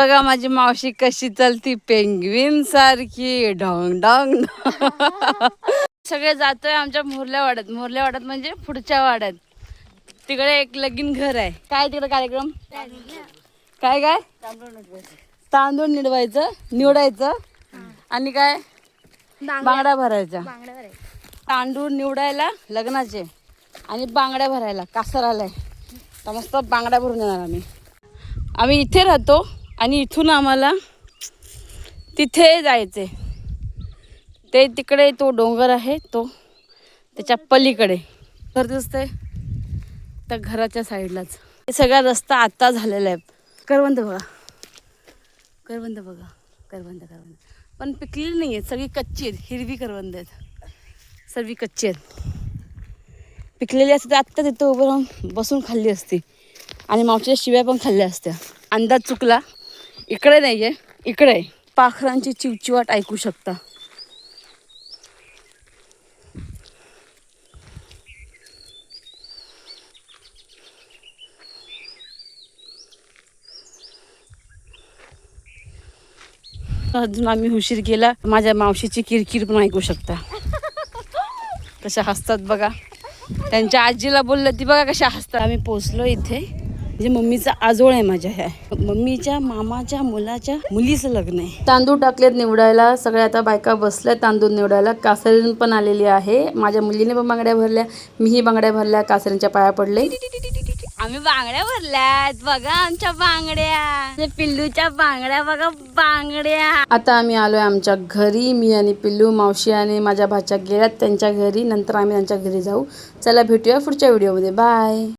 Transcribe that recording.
बघा माझी मावशी कशी चलती पेंग्विन सारखी ढोंग ढोंग सगळे जातोय आमच्या मोरल्या वाड्यात म्हणजे पुढच्या वाड्यात. तिकडे एक लगीन घर आहे. काय तिकडे कार्यक्रम काय काय तांदूळ निवडायचं आणि काय बांगड्या भरायच्या. तांदूळ निवडायला लग्नाचे आणि बांगड्या भरायला कासर आलाय. तर मस्त बांगड्या भरून येणार आम्ही इथे राहतो आणि इथून आम्हाला तिथे जायचे. ते तिकडे तो डोंगर आहे तो त्याच्या पलीकडे घर दिसतंय त्या घराच्या साईडलाच. हे सगळा रस्ता आता झालेला आहे. करवंद बघा करवंद पण पिकलेली नाही आहेत. सगळी कच्ची आहेत. हिरवी करवंद आहेत. सर्व कच्ची आहेत. पिकलेली असते तर आत्ता तिथं उभं राहून बसून खाल्ली असती आणि मावशीच्या शिव्या पण खाल्ल्या असत्या. अंदाज चुकला. इकडे नाही आहे इकडे आहे. पाखरांची चिवचिवाट ऐकू शकता. अजून आम्ही उशीर केला. माझ्या मावशीची किरकिर पण ऐकू शकता. कशा हसतात बघा. त्यांच्या आजीला बोललं ती बघा कशा हसतात. आम्ही पोचलो इथे. म्हणजे मम्मीचा आजोळ आहे माझ्या. ह्या मम्मीच्या मामाच्या मुलाच्या मुलीचं लग्न आहे. तांदूळ टाकलेत निवडायला. सगळ्या आता बायका बसल्या तांदूळ निवडायला. कासरीन पण आलेली आहे. माझ्या मुलीने पण बांगड्या भरल्या. मीही बांगड्या भरल्या. कासरींच्या पाया पडले. आम्ही बांगड्या भरल्यात बघा. आमच्या बांगड्या पिल्लूच्या बांगड्या बघा बांगड्या. आता आम्ही आलोय आमच्या घरी. मी आणि पिल्लू मावशी आणि माझ्या भाच्या गेल्यात त्यांच्या घरी. नंतर आम्ही त्यांच्या घरी जाऊ. चला भेटूया पुढच्या व्हिडिओमध्ये. बाय.